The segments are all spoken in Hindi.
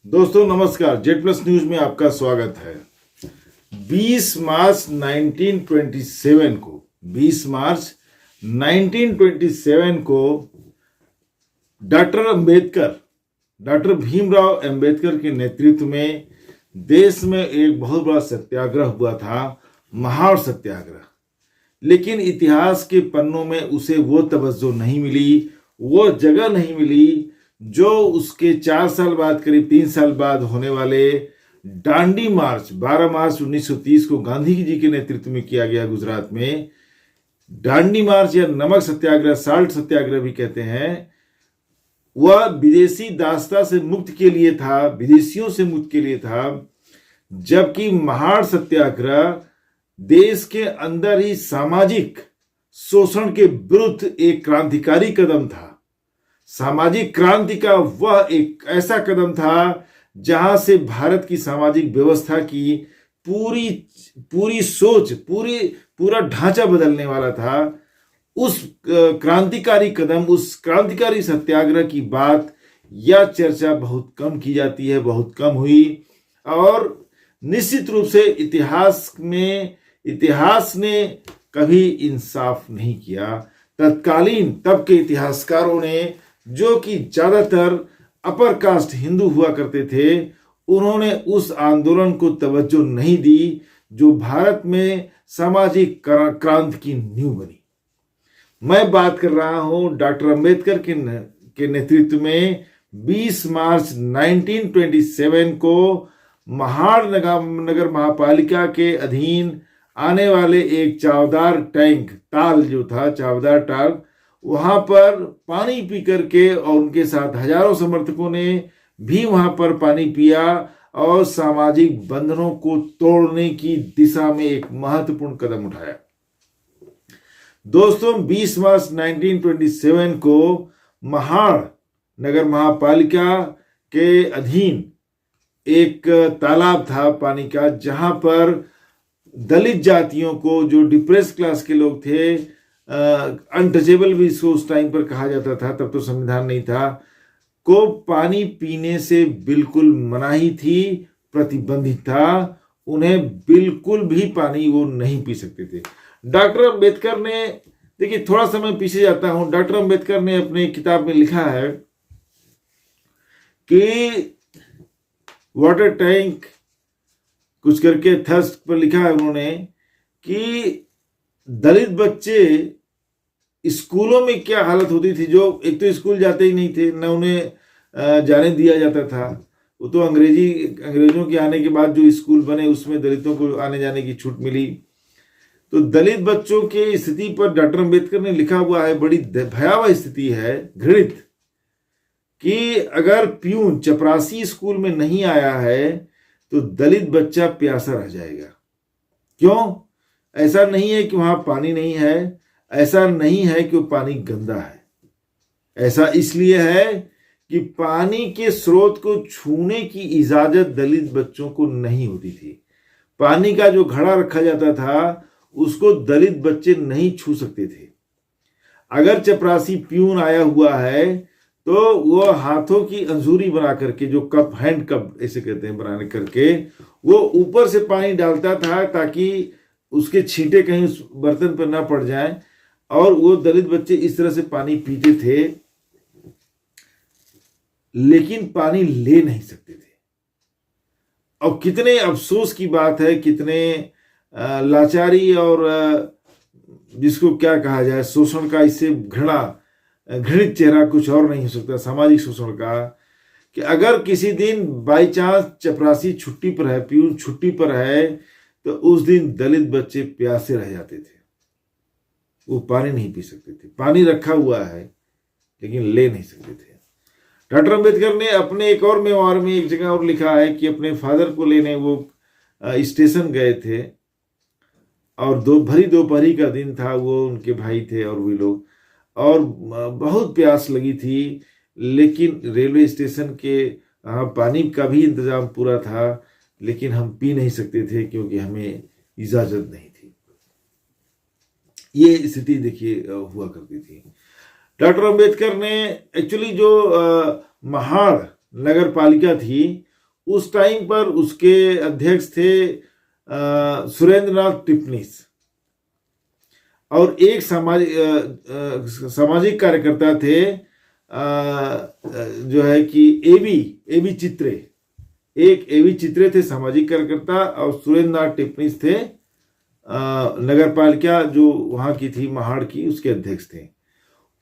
दोस्तों नमस्कार, जेड प्लस न्यूज में आपका स्वागत है। 20 मार्च 1927 को 20 मार्च 1927 को डॉक्टर भीमराव अंबेडकर के नेतृत्व में देश में एक बहुत बड़ा सत्याग्रह हुआ था, महाड़ सत्याग्रह। लेकिन इतिहास के पन्नों में उसे वो तवज्जो नहीं मिली, वो जगह नहीं मिली जो उसके 4 साल बाद, करीब 3 साल बाद होने वाले दांडी मार्च 12 मार्च 1930 को गांधी जी के नेतृत्व में किया गया गुजरात में। दांडी मार्च या नमक सत्याग्रह, साल्ट सत्याग्रह भी कहते हैं, वह विदेशी दासता से मुक्त के लिए था, विदेशियों से मुक्त के लिए था। जबकि महाड़ सत्याग्रह देश के अंदर ही सामाजिक शोषण के विरुद्ध एक क्रांतिकारी कदम था। सामाजिक क्रांति का वह एक ऐसा कदम था जहां से भारत की सामाजिक व्यवस्था की पूरी सोच, पूरा ढांचा बदलने वाला था। उस क्रांतिकारी कदम, उस क्रांतिकारी सत्याग्रह की बात या चर्चा बहुत कम की जाती है, बहुत कम हुई। और निश्चित रूप से इतिहास ने कभी इंसाफ नहीं किया। तत्कालीन तब के इतिहासकारों ने, जो कि ज्यादातर अपर कास्ट हिंदू हुआ करते थे, उन्होंने उस आंदोलन को तवज्जो नहीं दी जो भारत में सामाजिक क्रांति की नींव बनी। मैं बात कर रहा हूं डॉक्टर अंबेडकर के नेतृत्व में 20 मार्च 1927 को महाड़ नगर महापालिका के अधीन आने वाले एक चावदार टैंक ताल जो था, चावदार टाल, वहां पर पानी पी करके, और उनके साथ हजारों समर्थकों ने भी वहां पर पानी पिया और सामाजिक बंधनों को तोड़ने की दिशा में एक महत्वपूर्ण कदम उठाया। दोस्तों 20 मार्च 1927 को महाड़ नगर महापालिका के अधीन एक तालाब था पानी का, जहां पर दलित जातियों को, जो डिप्रेस क्लास के लोग थे, अनटचेबल भी इसको उस टाइम पर कहा जाता था, तब तो संविधान नहीं था, को पानी पीने से बिल्कुल मनाही थी, प्रतिबंधित था। उन्हें बिल्कुल भी पानी वो नहीं पी सकते थे। डॉक्टर अंबेडकर ने, देखिए थोड़ा समय पीछे जाता हूं, डॉक्टर अंबेडकर ने अपने किताब में लिखा है कि वाटर टैंक कुछ करके थर्स्ट पर लिखा है उन्होंने कि दलित बच्चे स्कूलों में क्या हालत होती थी, जो एक तो स्कूल जाते ही नहीं थे, न उन्हें जाने दिया जाता था। वो तो अंग्रेजों के आने के बाद जो स्कूल बने उसमें दलितों को आने जाने की छूट मिली। तो दलित बच्चों की स्थिति पर डॉक्टर अंबेडकर ने लिखा हुआ है, बड़ी भयावह स्थिति है, घृणित, कि अगर प्यून चपरासी स्कूल में नहीं आया है तो दलित बच्चा प्यासा रह जाएगा। क्यों? ऐसा नहीं है कि वहां पानी नहीं है, ऐसा नहीं है कि वो पानी गंदा है, ऐसा इसलिए है कि पानी के स्रोत को छूने की इजाजत दलित बच्चों को नहीं होती थी। पानी का जो घड़ा रखा जाता था उसको दलित बच्चे नहीं छू सकते थे। अगर चपरासी प्यून आया हुआ है तो वो हाथों की अंजूरी बना करके, जो कप, हैंड कप ऐसे कहते हैं, बनाने करके वो ऊपर से पानी डालता था ताकि उसके छींटे कहीं उस बर्तन पर ना पड़ जाएं, और वो दलित बच्चे इस तरह से पानी पीते थे, लेकिन पानी ले नहीं सकते थे। और कितने अफसोस की बात है, कितने लाचारी और जिसको क्या कहा जाए, शोषण का, इससे घृणित चेहरा कुछ और नहीं हो सकता सामाजिक शोषण का, कि अगर किसी दिन बाई चांस चपरासी छुट्टी पर है, प्यून छुट्टी पर है, तो उस दिन दलित बच्चे प्यासे रह जाते थे, वो पानी नहीं पी सकते थे। पानी रखा हुआ है लेकिन ले नहीं सकते थे। डॉक्टर अंबेडकर ने अपने एक और मेवार में एक जगह और लिखा है कि अपने फादर को लेने वो स्टेशन गए थे, और दोपहरी का दिन था, वो उनके भाई थे और वे लोग, और बहुत प्यास लगी थी, लेकिन रेलवे स्टेशन के पानी का भी इंतजाम पूरा था, लेकिन हम पी नहीं सकते थे क्योंकि हमें इजाजत नहीं थी। ये स्थिति देखिए हुआ करती थी। डॉक्टर अंबेडकर ने एक्चुअली जो महाड़ नगर पालिका थी उस टाइम पर उसके अध्यक्ष थे सुरेंद्रनाथ टिपनिस, और एक सामाजिक कार्यकर्ता थे जो है कि एबी चित्रे, एक एबी चित्रे थे सामाजिक कार्यकर्ता, और सुरेंद्रनाथ टिपनिस थे नगर पालिका जो वहां की थी महाड़ की, उसके अध्यक्ष थे।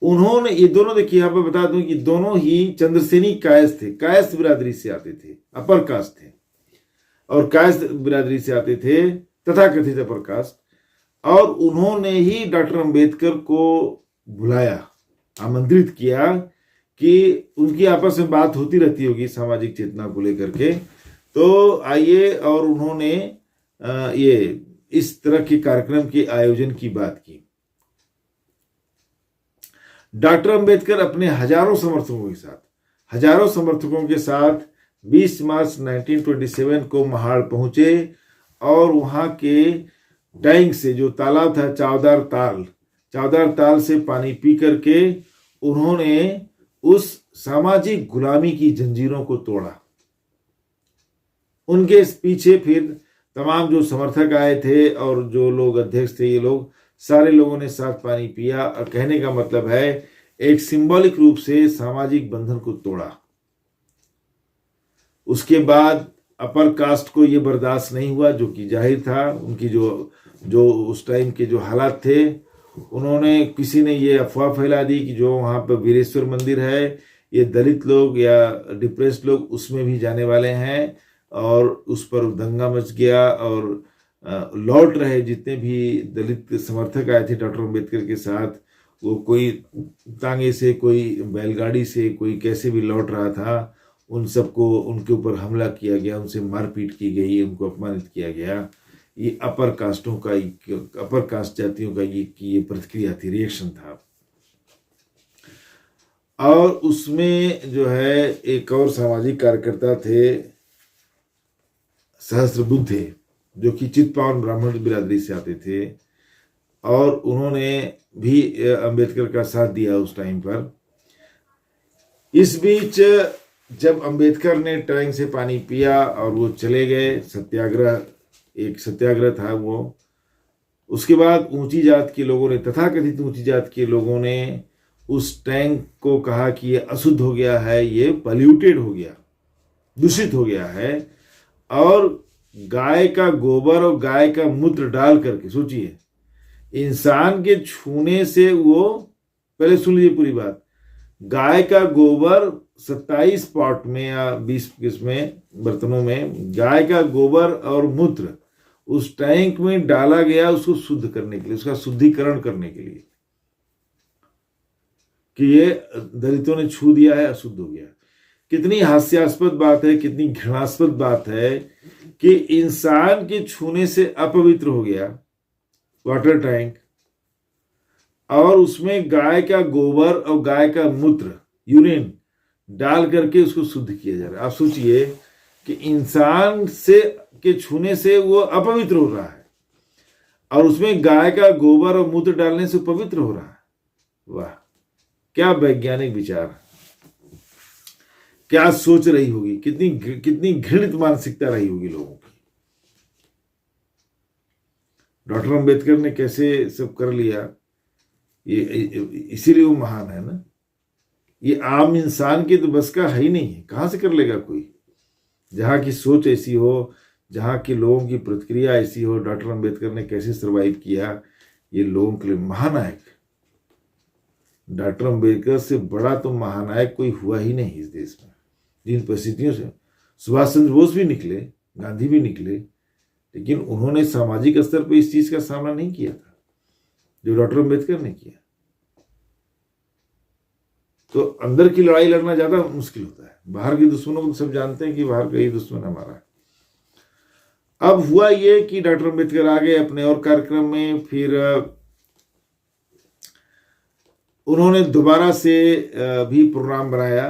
उन्होंने, ये दोनों देखिए यहाँ पर बता दूं कि दोनों ही चंद्रसेनी कायस्थ थे, कायस्थ बिरादरी से आते थे, अपर कास्ट थे, और कायस्थ बिरादरी से आते थे, तथाकथित अपर कास्ट। और उन्होंने ही डॉक्टर अंबेडकर को बुलाया, आमंत्रित किया कि उनकी आपस में बात होती रहती होगी सामाजिक चेतना को लेकर के, तो आइए, और उन्होंने ये इस तरह के कार्यक्रम के आयोजन की बात की। डॉक्टर अंबेडकर अपने हजारों समर्थकों के साथ 20 मार्च 1927 को महाड़ पहुंचे, और वहां के टैंक से, जो तालाब था चावदार ताल से पानी पी करके उन्होंने उस सामाजिक गुलामी की जंजीरों को तोड़ा। उनके पीछे फिर तमाम जो समर्थक आए थे और जो लोग अध्यक्ष थे, ये लोग सारे लोगों ने साथ पानी पिया, और कहने का मतलब है एक सिंबॉलिक रूप से सामाजिक बंधन को तोड़ा। उसके बाद अपर कास्ट को ये बर्दाश्त नहीं हुआ, जो कि जाहिर था, उनकी जो उस टाइम के जो हालात थे, उन्होंने, किसी ने ये अफवाह फैला दी कि जो वहाँ पर वीरेश्वर मंदिर है, ये दलित लोग या डिप्रेस्ड लोग उसमें भी जाने वाले हैं, और उस पर दंगा मच गया, और लौट रहे जितने भी दलित समर्थक आए थे डॉक्टर अंबेडकर के साथ, वो कोई तांगे से, कोई बैलगाड़ी से, कोई कैसे भी लौट रहा था, उन सबको, उनके ऊपर हमला किया गया, उनसे मारपीट की गई, उनको अपमानित किया गया। ये अपर कास्ट जातियों का ये प्रतिक्रिया थी, रिएक्शन था। और उसमें जो है एक और सामाजिक कार्यकर्ता थे सहस्त्रबुद्धे, जो कि चित्पावन ब्राह्मण बिरादरी से आते थे, और उन्होंने भी अंबेडकर का साथ दिया उस टाइम पर। इस बीच जब अंबेडकर ने टैंक से पानी पिया और वो चले गए, एक सत्याग्रह था वो, उसके बाद ऊंची जात के लोगों ने, तथाकथित ऊंची जात के लोगों ने उस टैंक को कहा कि ये अशुद्ध हो गया है, ये पॉल्यूटेड हो गया, दूषित हो गया है, और गाय का गोबर और गाय का मूत्र डाल करके, सोचिए, इंसान के छूने से वो, पहले सुन लीजिए पूरी बात, गाय का गोबर 27 पॉट में या 20 किस्में बर्तनों में गाय का गोबर और मूत्र उस टैंक में डाला गया, उसको शुद्ध करने के लिए, उसका शुद्धिकरण करने के लिए, कि ये दलितों ने छू दिया है, अशुद्ध हो गया। कितनी हास्यास्पद बात है, कितनी घृणास्पद बात है कि इंसान के छूने से अपवित्र हो गया वाटर टैंक, और उसमें गाय का गोबर और गाय का मूत्र, यूरिन डाल करके उसको शुद्ध किया जा रहा है। आप सोचिए कि इंसान से के छूने से वो अपवित्र हो रहा है, और उसमें गाय का गोबर और मूत्र डालने से पवित्र हो रहा है। वाह, क्या वैज्ञानिक विचार, क्या सोच रही होगी, कितनी घृणित मानसिकता रही होगी लोगों की। डॉक्टर अंबेडकर ने कैसे सब कर लिया, ये इसीलिए वो महान है ना। ये आम इंसान के तो बस का है ही नहीं है, कहां से कर लेगा कोई। जहां की सोच ऐसी हो, जहां के लोगों की प्रतिक्रिया ऐसी हो, डॉक्टर अंबेडकर ने कैसे सर्वाइव किया, ये लोगों के लिए महानायक। डॉक्टर अंबेडकर से बड़ा तो महानायक कोई हुआ ही नहीं इस देश में। जिन परिस्थितियों से सुभाष चंद्र बोस भी निकले, गांधी भी निकले, लेकिन उन्होंने सामाजिक स्तर पर इस चीज का सामना नहीं किया था जो डॉक्टर अंबेडकर ने किया। तो अंदर की लड़ाई लड़ना ज्यादा मुश्किल होता है। बाहर के दुश्मनों को सब जानते हैं कि बाहर का ही दुश्मन हमारा है। अब हुआ ये कि डॉक्टर अंबेडकर आ गए अपने और कार्यक्रम में, फिर उन्होंने दोबारा से भी प्रोग्राम बनाया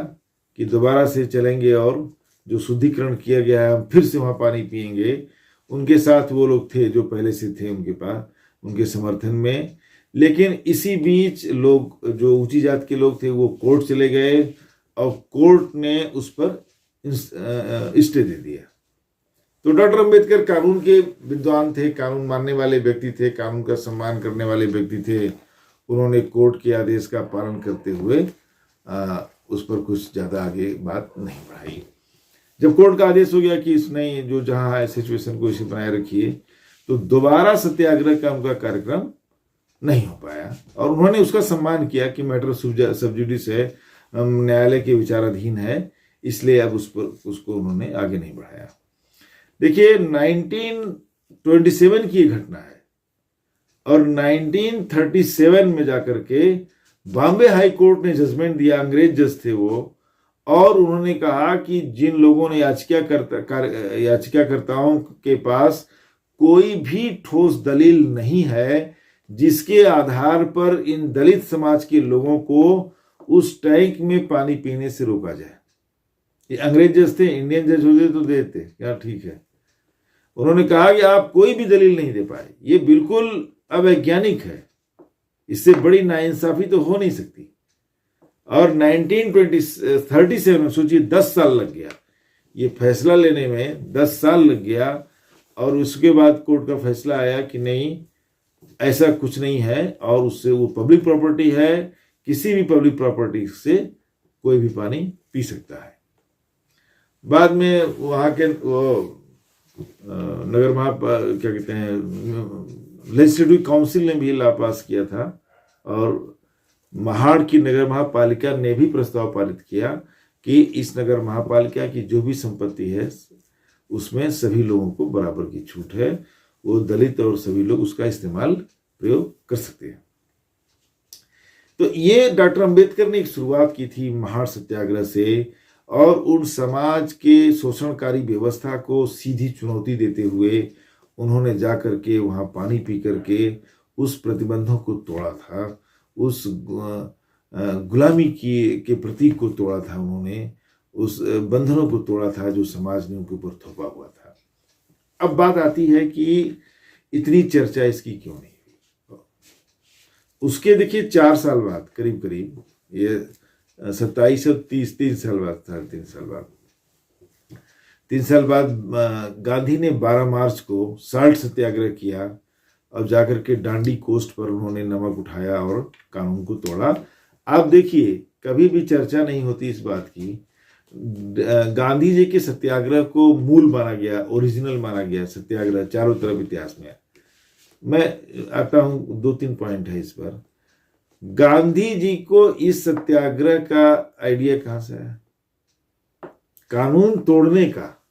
कि दोबारा से चलेंगे और जो शुद्धिकरण किया गया है हम फिर से वहां पानी पिएंगे। उनके साथ वो लोग थे जो पहले से थे उनके पास, उनके समर्थन में। लेकिन इसी बीच लोग जो ऊंची जात के लोग थे वो कोर्ट चले गए और कोर्ट ने उस पर स्टे दे दिया। तो डॉक्टर अंबेडकर कानून के विद्वान थे, कानून मानने वाले व्यक्ति थे, कानून का सम्मान करने वाले व्यक्ति थे। उन्होंने कोर्ट के आदेश का पालन करते हुए उस पर कुछ ज़्यादा आगे बात नहीं बढ़ाई। जब कोर्ट का आदेश हो गया कि इस नहीं जो जहाँ है सिचुएशन को इसे बनाए रखिए, तो दोबारा सत्याग्रह का उनका कार्यक्रम नहीं हो पाया। और उन्होंने उसका सम्मान किया कि मैटर सब जुडिस है, न्यायालय के विचाराधीन है, इसलिए अब उसको उन्होंने आगे नहीं बढ़ाया। देखिए 1927 की ये घटना है और 1937 में जाकर के बॉम्बे हाई कोर्ट ने जजमेंट दिया, अंग्रेज जज थे वो, और उन्होंने कहा कि जिन लोगों ने याचिकाकर्ताओं के पास कोई भी ठोस दलील नहीं है जिसके आधार पर इन दलित समाज के लोगों को उस टैंक में पानी पीने से रोका जाए। ये अंग्रेज जज थे, इंडियन जज होते तो देते क्या, ठीक है। उन्होंने कहा कि आप कोई भी दलील नहीं दे पाए, ये बिल्कुल अवैज्ञानिक है, इससे बड़ी नाइंसाफी तो हो नहीं सकती। और 1937 में सोचिए 10 साल लग गया, ये फैसला लेने में 10 साल लग गया। और उसके बाद कोर्ट का फैसला आया कि नहीं, ऐसा कुछ नहीं है, और उससे वो पब्लिक प्रॉपर्टी है, किसी भी पब्लिक प्रॉपर्टी से कोई भी पानी पी सकता है। बाद में वहाँ के वो नगर क्या कहते हैं, लेजिस्लेटिव काउंसिल ने भी लॉ पास किया था, और महाड़ की नगर महापालिका ने भी प्रस्ताव पारित किया कि इस नगर महापालिका की जो भी संपत्ति है उसमें सभी लोगों को बराबर की छूट है, वो दलित और सभी लोग उसका इस्तेमाल प्रयोग कर सकते हैं। तो ये डॉक्टर अंबेडकर ने एक शुरुआत की थी महाड़ सत्याग्रह से, और उन समाज के शोषणकारी व्यवस्था को सीधी चुनौती देते हुए उन्होंने जाकर के वहाँ पानी पी करके उस प्रतिबंधों को तोड़ा था, उस गुलामी के प्रतीक को तोड़ा था, उन्होंने उस बंधनों को तोड़ा था जो समाज ने उनके ऊपर थोपा हुआ था। अब बात आती है कि इतनी चर्चा इसकी क्यों नहीं हुई। उसके देखिए 4 साल बाद, करीब करीब ये 2730, 3 साल बाद, 3.5 साल बाद, 3 साल बाद गांधी ने 12 मार्च को साल्ट सत्याग्रह किया, और जाकर के डांडी कोस्ट पर उन्होंने नमक उठाया और कानून को तोड़ा। आप देखिए कभी भी चर्चा नहीं होती इस बात की, गांधी जी के सत्याग्रह को मूल माना गया, ओरिजिनल माना गया सत्याग्रह चारों तरफ इतिहास में। मैं आता हूं, 2-3 पॉइंट है इस पर। गांधी जी को इस सत्याग्रह का आइडिया कहां से आया? कानून तोड़ने का,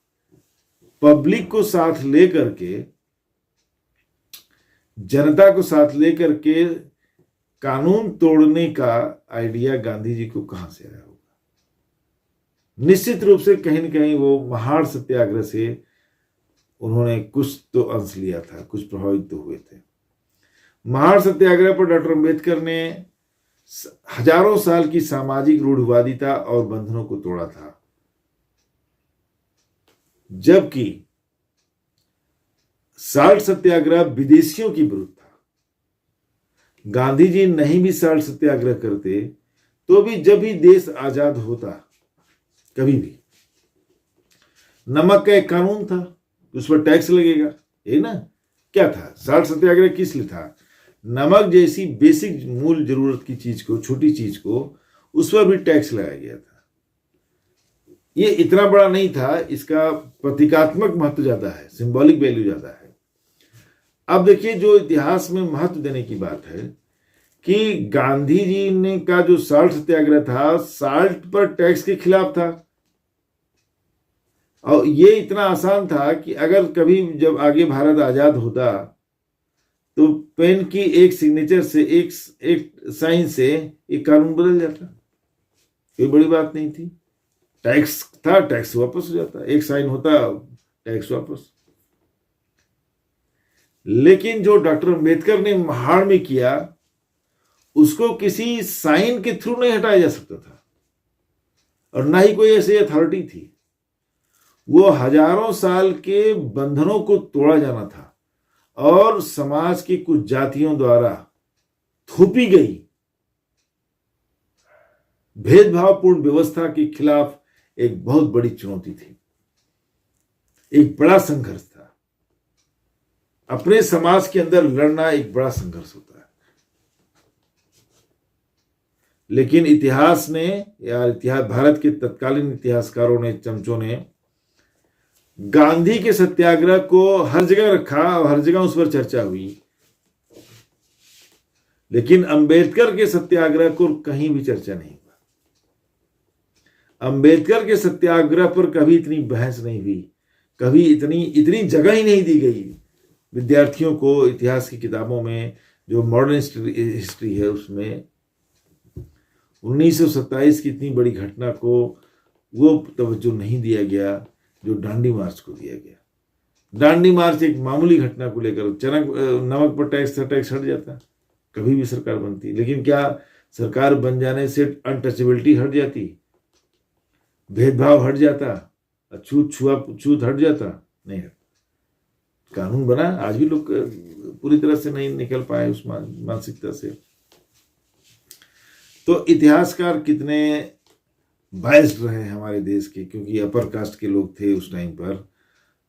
पब्लिक को साथ लेकर के, जनता को साथ लेकर के कानून तोड़ने का आइडिया गांधी जी को कहां से आया होगा? निश्चित रूप से कहीं न कहीं वो महाड़ सत्याग्रह से उन्होंने कुछ तो अंश लिया था, कुछ प्रभावित तो हुए थे। महाड़ सत्याग्रह पर डॉक्टर अंबेडकर ने हजारों साल की सामाजिक रूढ़िवादिता और बंधनों को तोड़ा था, जबकि साल्ट सत्याग्रह विदेशियों के विरुद्ध था। गांधी जी नहीं भी साल्ट सत्याग्रह करते तो भी जब भी देश आजाद होता, कभी भी नमक का एक कानून था, उस पर टैक्स लगेगा, ये ना क्या था? साल्ट सत्याग्रह किस लिए था? नमक जैसी बेसिक मूल जरूरत की चीज को, छोटी चीज को, उस पर भी टैक्स लगाया गया था। ये इतना बड़ा नहीं था, इसका प्रतीकात्मक महत्व ज्यादा है, सिंबॉलिक वैल्यू ज्यादा है। अब देखिए जो इतिहास में महत्व देने की बात है कि गांधी जी ने का जो साल्ट सत्याग्रह था, साल्ट पर टैक्स के खिलाफ था, और ये इतना आसान था कि अगर कभी जब आगे भारत आजाद होता तो पेन की एक सिग्नेचर से, एक साइन से एक कानून बदल जाता, कोई बड़ी बात नहीं थी। टैक्स था, टैक्स वापस हो जाता, एक साइन होता, टैक्स वापस। लेकिन जो डॉक्टर अंबेडकर ने महाड़ में किया, उसको किसी साइन के थ्रू नहीं हटाया जा सकता था, और ना ही कोई ऐसी अथॉरिटी थी। वो हजारों साल के बंधनों को तोड़ा जाना था, और समाज की कुछ जातियों द्वारा थोपी गई भेदभावपूर्ण व्यवस्था के खिलाफ एक बहुत बड़ी चुनौती थी, एक बड़ा संघर्ष था। अपने समाज के अंदर लड़ना एक बड़ा संघर्ष होता है, लेकिन इतिहास ने या भारत के तत्कालीन इतिहासकारों ने, चमचों ने गांधी के सत्याग्रह को हर जगह रखा और हर जगह उस पर चर्चा हुई, लेकिन अंबेडकर के सत्याग्रह को कहीं भी चर्चा नहीं हुआ। अंबेडकर के सत्याग्रह पर कभी इतनी बहस नहीं हुई, कभी इतनी जगह ही नहीं दी गई। विद्यार्थियों को इतिहास की किताबों में, जो मॉडर्न हिस्ट्री है, उसमें 1927 की इतनी बड़ी घटना को वो तवज्जो नहीं दिया गया जो दांडी मार्च को दिया गया। दांडी मार्च एक मामूली घटना को लेकर, नमक पर टैक्स था, टैक्स हट जाता, कभी भी सरकार बनती, लेकिन क्या सरकार बन जाने से अनटचेबिलिटी हट जाती, भेदभाव हट जाता, छूत हट जाता? नहीं हट। कानून बना, आज भी लोग पूरी तरह से नहीं निकल पाए उस मानसिकता से। तो इतिहासकार कितने बायस्ड रहे हमारे देश के, क्योंकि अपर कास्ट के लोग थे उस टाइम पर,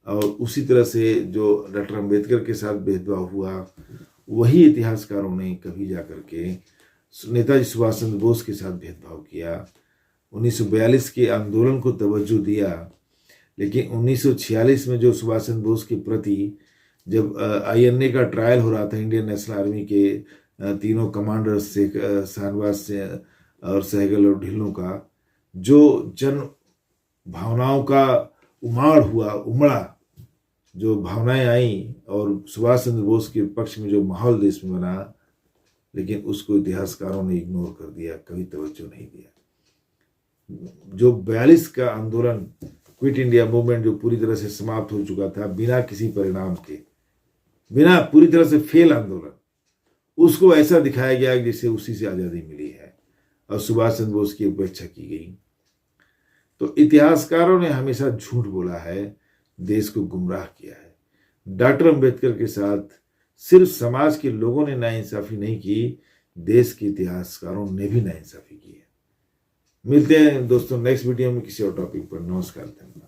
और उसी तरह से जो डॉक्टर अंबेडकर के साथ भेदभाव हुआ, वही इतिहासकारों ने कभी जाकर के नेताजी सुभाष चंद्र बोस के साथ भेदभाव किया। 1942 के आंदोलन को तवज्जो दिया, लेकिन 1946 में जो सुभाष चंद्र बोस के प्रति जब INA का ट्रायल हो रहा था, इंडियन नेशनल आर्मी के तीनों कमांडर्स से, शाहनवाज से और सहगल और ढिल्लों का, जो जन भावनाओं का उमड़ा, जो भावनाएं आई और सुभाष चंद्र बोस के पक्ष में जो माहौल देश में बना, लेकिन उसको इतिहासकारों ने इग्नोर कर दिया, कभी तवज्जो नहीं दिया। जो 42 का आंदोलन, क्विट इंडिया मूवमेंट, जो पूरी तरह से समाप्त हो चुका था बिना किसी परिणाम के, बिना पूरी तरह से फेल आंदोलन, उसको ऐसा दिखाया गया जैसे उसी से आज़ादी मिली है और सुभाष चंद्र बोस की उपेक्षा की गई। तो इतिहासकारों ने हमेशा झूठ बोला है, देश को गुमराह किया है। डॉक्टर अंबेडकर के साथ सिर्फ समाज के लोगों ने नाइंसाफी नहीं की, देश के इतिहासकारों ने भी नाइंसाफी की है। मिलते हैं दोस्तों नेक्स्ट वीडियो में किसी और टॉपिक पर। नमस्कार, धन्यवाद।